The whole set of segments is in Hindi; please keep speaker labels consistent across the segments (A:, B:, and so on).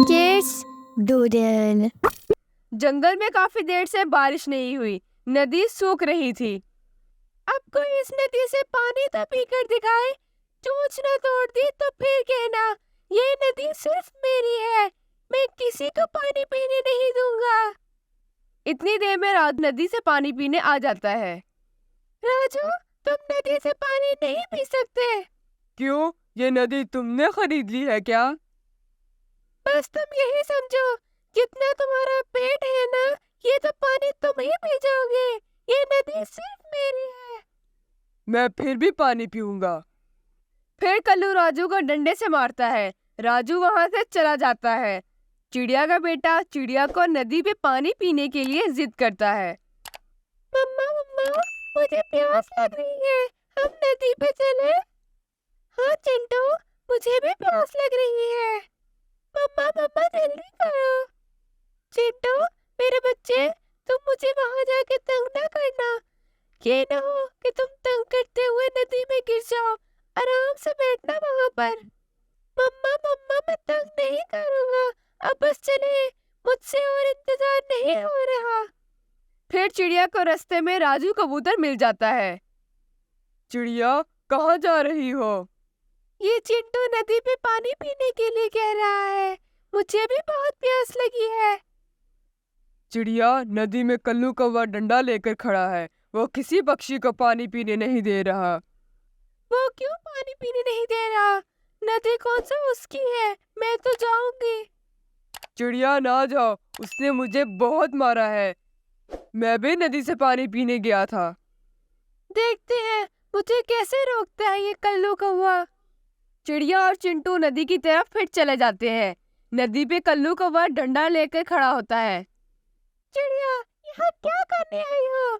A: Kids doodle.
B: जंगल में काफी देर से बारिश नहीं हुई। नदी सूख रही थी। अब कोई इस नदी से पानी तो पीकर दिखाए। चोंच न तोड़ दी तो फिर कहना ये नदी सिर्फ मेरी है, मैं किसी को पानी पीने नहीं दूंगा। इतनी देर में रात नदी से पानी पीने आ जाता है। राजू, तुम नदी से पानी नहीं पी सकते। क्यों? ये नदी तुमने खरीद ली है क्या? बस तुम यही समझो, जितना तुम्हारा पेट है ना, ये तो पानी तुम ही पी जाओगे। ये नदी सिर्फ मेरी है। मैं फिर भी पानी पीऊंगा। फिर कल्लू राजू को डंडे से मारता है। राजू वहां से चला जाता है। चिड़िया का बेटा चिड़िया को नदी पे पानी पीने के लिए जिद करता है। मम्मा मम्मा, मुझे प्यास लग रही है, हम नदी पे चले? हाँ चिंटू, मुझे भी प्यास लग रही है। मम्मा मम्मा जल्दी करो। चिंटू, मेरे बच्चे, तुम मुझे वहां जाके तंग ना करना। ये ना हो कि तुम तंग करते हुए नदी में गिर जाओ। आराम से बैठना वहां पर। मम्मा मम्मा, मैं तंग नहीं करूंगा, अब बस चले, मुझसे और इंतजार नहीं हो रहा। फिर चिड़िया को रास्ते में राजू कबूतर मिल जाता है। चिड़िया, कहाँ जा रही हो? ये चिंटू नदी पे पानी पीने के लिए कह रहा है, मुझे भी बहुत प्यास लगी है। चिड़िया, नदी में कल्लू कौवा डंडा लेकर खड़ा है, वो किसी पक्षी को पानी पीने नहीं दे रहा। वो क्यों पानी पीने नहीं दे रहा? नदी कौन सा उसकी है, मैं तो जाऊंगी। चिड़िया ना जाओ, उसने मुझे बहुत मारा है, मैं भी नदी से पानी पीने गया था। देखते हैं मुझे कैसे रोकता है ये कल्लू कौवा। चिड़िया और चिंटू नदी की तरफ फिर चले जाते हैं। नदी पे कल्लू कौवा डंडा लेकर खड़ा होता है। चिड़िया, यहाँ क्या करने आई हो?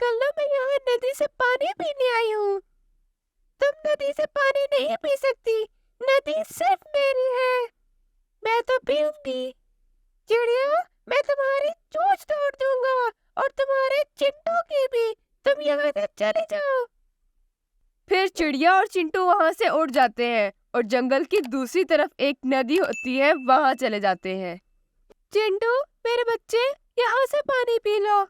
B: कल्लू, मैं यहाँ नदी से पानी पीने आई हूँ। तुम नदी से पानी नहीं पी सकती, नदी सिर्फ मेरी है, मैं तो पीऊंगी। चिड़िया, मैं तुम्हारी चोंच तोड़ दूंगा और तुम्हारे चिंटू की भी, तुम यहाँ से चले जाओ। फिर चिड़िया और चिंटू वहां से उड़ जाते हैं और जंगल की दूसरी तरफ एक नदी होती है, वहां चले जाते हैं। चिंटू, मेरे बच्चे, यहाँ से पानी पी लो।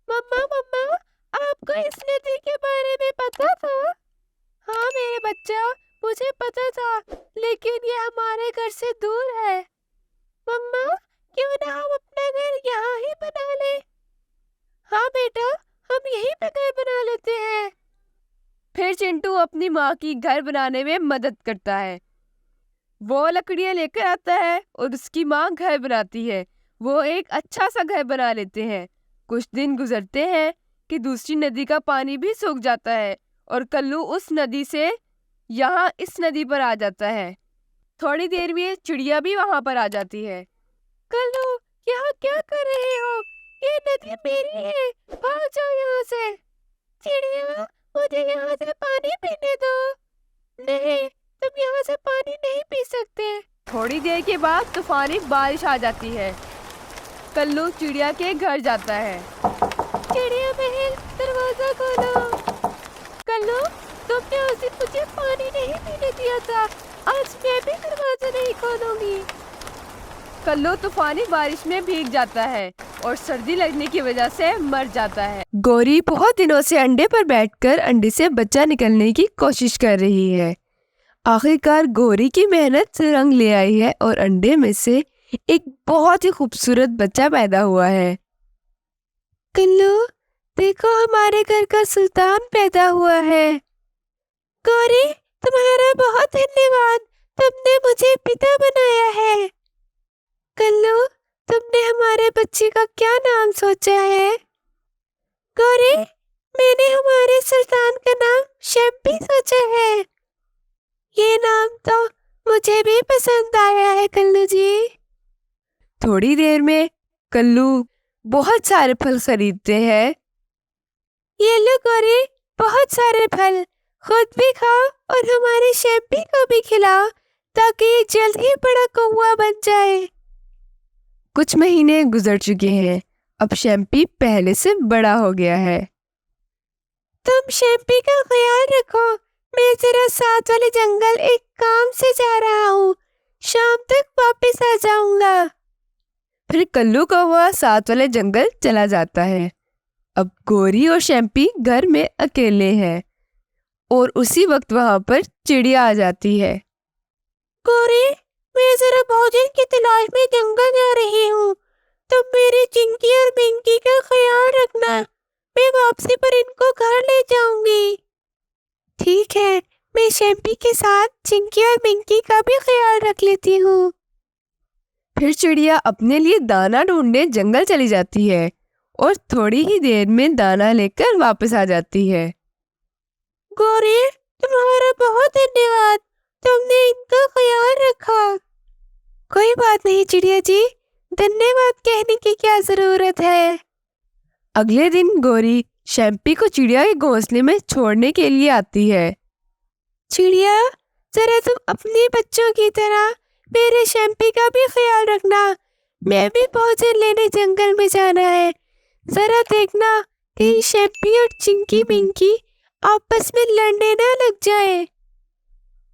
B: मम्मा मम्मा, आपको इस नदी के बारे में पता था? हाँ मेरे बच्चा, मुझे पता था, लेकिन ये हमारे घर से दूर है। मम्मा, क्यों ना हम अपना घर यहाँ ही बना ले? हाँ बेटा, हम यहीं पे घर बना लेते हैं। फिर चिंटू अपनी माँ की घर बनाने में मदद करता है। वो लकड़ियाँ लेकर आता है और उसकी माँ घर बनाती है। वो एक अच्छा सा घर बना लेते हैं। कुछ दिन गुजरते हैं कि दूसरी नदी का पानी भी सूख जाता है और कल्लू उस नदी से यहाँ इस नदी पर आ जाता है। थोड़ी देर में चिड़िया भी वहां पर आ जाती है। कल्लू, यहाँ क्या कर रहे हो? ये नदी मेरी है, भाग जाओ यहाँ से। चिड़िया, मुझे यहाँ से पानी पीने दो। नहीं, तुम यहाँ से पानी नहीं पी सकते। थोड़ी देर के बाद तूफानी बारिश आ जाती है। कल्लू चिड़िया के घर जाता है। चिड़िया बहन, दरवाजा खोलो। कल्लू, तुमने उस दिन मुझे पानी नहीं पीने दिया था, आज मैं भी दरवाजा नहीं खोलूंगी। कल्लू तूफानी बारिश में भीग जाता है और सर्दी लगने की वजह से मर जाता है। गौरी बहुत दिनों से अंडे पर बैठकर अंडे से बच्चा निकलने की कोशिश कर रही है। आखिरकार गौरी की मेहनत रंग ले आई है और अंडे में से एक बहुत ही खूबसूरत बच्चा पैदा हुआ है। कल्लू, देखो हमारे घर का सुल्तान पैदा हुआ है। गौरी, तुम्हारा बहुत धन्यवाद, तुमने मुझे पिता बनाया है। कल्लू, तुमने हमारे बच्चे का क्या नाम सोचा है? गौरी, मैंने हमारे सुल्तान का नाम शम्पी सोचा है। ये नाम तो मुझे भी पसंद आया है कल्लू जी। थोड़ी देर में कल्लू बहुत सारे फल खरीदते हैं। ये लो गौरी, बहुत सारे फल, खुद भी खाओ और हमारे शम्पी को भी खिलाओ ताकि ये जल्द ही बड़ा कौवा बन जाए। कुछ महीने गुजर चुके हैं, अब शम्पी पहले से बड़ा हो गया है। तुम शम्पी का ख्याल रखो, मैं जरा साथ वाले जंगल एक काम से जा रहा हूँ, शाम तक वापस आ जाऊंगा। फिर कल्लू कौवा साथ वाले जंगल चला जाता है। अब गोरी और शैम्पी घर में अकेले हैं और उसी वक्त वहां पर चिड़िया आ जाती है। गोरी, मैं जरा भोजन की तलाश में जंगल जा रही हूँ, तुम मेरी चिंकी और मिंकी का ख्याल रखना, मैं वापसी पर इनको घर ले जाऊंगी। ठीक है, मैं शैम्पी के साथ चिंकी और मिंकी का भी ख्याल रख लेती हूँ। फिर चिड़िया अपने लिए दाना ढूंढने जंगल चली जाती है और थोड़ी ही देर में दाना लेकर वापस आ जाती है। गोरी, तुम्हारा बहुत धन्यवाद, तुमने इनका ख्याल रखा। कोई बात नहीं चिड़िया जी, धन्यवाद कहने की क्या जरूरत है। अगले दिन गोरी शैम्पी को चिड़िया के घोंसले में छोड़ने के लिए आती है। चिड़िया, जरा तुम अपने बच्चों की तरह मेरे शैम्पी का भी ख्याल रखना, मैं भी भोजन लेने जंगल में जाना है। जरा देखना कहीं शैम्पी और चिंकी मिंकी आपस में लड़ने ना लग जाए।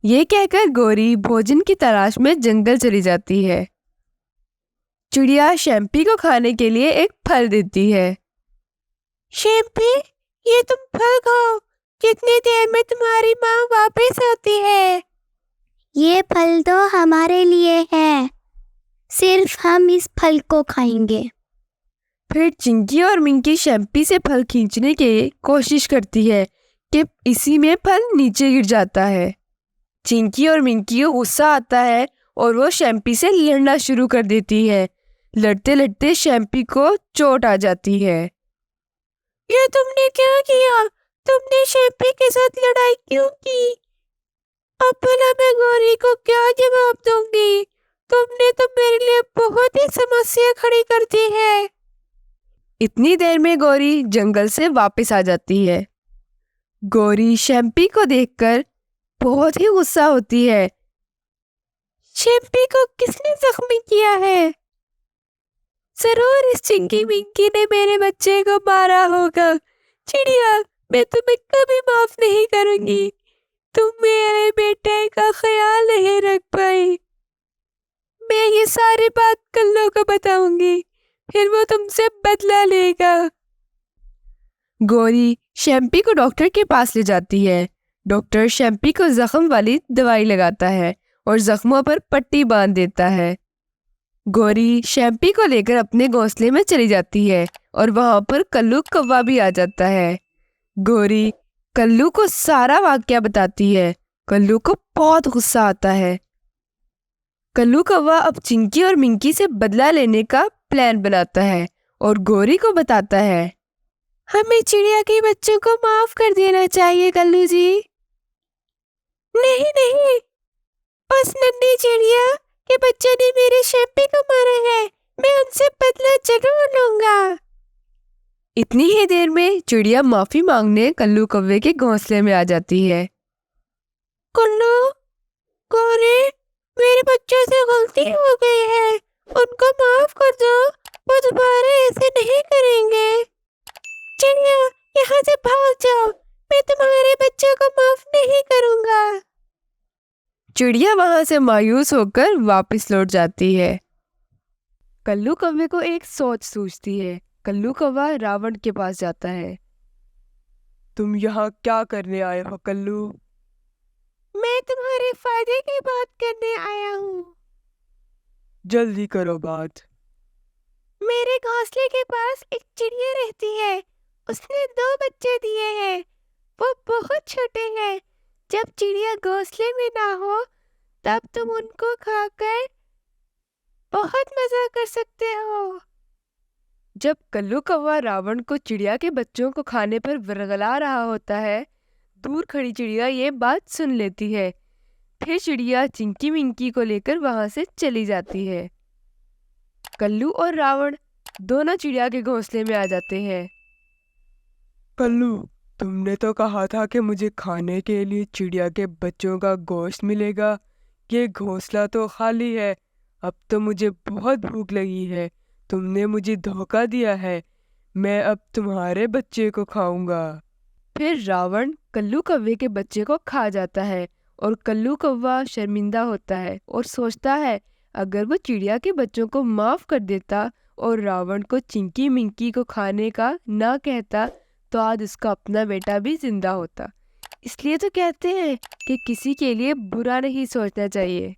B: ये कहकर गोरी भोजन की तलाश में जंगल चली जाती है। चिड़िया शैम्पी को खाने के लिए एक फल देती है। शैम्पी, ये तुम फल खाओ, कितनी देर में तुम्हारी माँ वापस आती है।
A: ये फल तो हमारे लिए है, सिर्फ हम इस फल को खाएंगे।
B: फिर चिंकी और मिंकी शैम्पी से फल खींचने की कोशिश करती है कि इसी में फल नीचे गिर जाता है। चिंकी और मिंकी को गुस्सा आता है और वो शैम्पी से लड़ना शुरू कर देती है। लड़ते लड़ते शैम्पी को चोट आ जाती है। ये तुमने क्या किया? तुमने शैम्पी के साथ लड़ाई क्यों की? अब भला मैं गौरी को क्या जवाब दूंगी? तुमने तो मेरे लिए बहुत ही समस्या खड़ी कर दी है। इतनी देर में गौरी जंगल से वापस आ जाती है। गौरी शैम्पी को देखकर बहुत ही गुस्सा होती है। शैम्पी को किसने जख्मी किया है? जरूर इस चिंकी मिंकी ने मेरे बच्चे को मारा होगा। चिड़िया, मैं तुम्हें कभी माफ नहीं करूंगी, तुम मेरे बेटे का ख्याल नहीं रख पाई। मैं ये सारी बात कल्लू को बताऊंगी, फिर वो तुमसे बदला लेगा। गौरी शैम्पी को डॉक्टर के पास ले जाती है। डॉक्टर शैम्पी को जख्म वाली दवाई लगाता है और जख्मों पर पट्टी बांध देता है। गौरी शैम्पी को लेकर अपने घोंसले में चली जाती है और वहां पर कल्लू कौवा भी आ जाता है। गौरी कल्लू को सारा वाकया बताती है। कल्लू को बहुत गुस्सा आता है। कल्लू कौवा अब चिंकी और मिंकी से बदला लेने का प्लान बनाता है और गौरी को बताता है, हमें चिड़िया के बच्चों को माफ कर देना चाहिए कल्लू जी। नहीं नहीं, उस नन्ही चिड़िया के बच्चे ने मेरे शैम्पी को मारा है, मैं उनसे बदला जरूर लूंगा। इतनी ही देर में चिड़िया माफी मांगने कल्लू कौवे के घोंसले में आ जाती है। कल्लू, गौरी, मेरे बच्चों से गलती हो गई है, उनको माफ कर दो, वो दोबारा ऐसे नहीं करेंगे। चिड़िया, यहाँ से भाग जाओ, मैं तुम्हारे बच्चों को माफ नहीं करूंगा। चिड़िया वहां से मायूस होकर वापस लौट जाती है। कल्लू कौवे को एक सोच सूझती है। कल्लू कौवा रावण के पास जाता है। तुम यहाँ क्या करने आए हो कल्लू? मैं तुम्हारे फायदे की बात करने आया हूँ। जल्दी करो बात। मेरे घोंसले के पास एक चिड़िया रहती है, उसने 2 बच्चे दिए हैं, वो बहुत छोटे हैं। जब चिड़िया घोंसले में ना हो तब तुम उनको खाकर बहुत मजा कर सकते हो। जब कल्लू कौवा रावण को चिड़िया के बच्चों को खाने पर वरगला रहा होता है, दूर खड़ी चिड़िया ये बात सुन लेती है। फिर चिड़िया चिंकी मिंकी को लेकर वहां से चली जाती है। कल्लू और रावण दोनों चिड़िया के घोंसले में आ जाते हैं। कल्लू, तुमने तो कहा था कि मुझे खाने के लिए चिड़िया के बच्चों का गोश्त मिलेगा, ये घोंसला तो खाली है। अब तो मुझे बहुत भूख लगी है, तुमने मुझे धोखा दिया है, मैं अब तुम्हारे बच्चे को खाऊंगा। फिर रावण कल्लू कौवे के बच्चे को खा जाता है और कल्लू कौवा शर्मिंदा होता है और सोचता है अगर वो चिड़िया के बच्चों को माफ कर देता और रावण को चिंकी मिंकी को खाने का ना कहता तो आज उसका अपना बेटा भी जिंदा होता। इसलिए तो कहते हैं कि किसी के लिए बुरा नहीं सोचना चाहिए।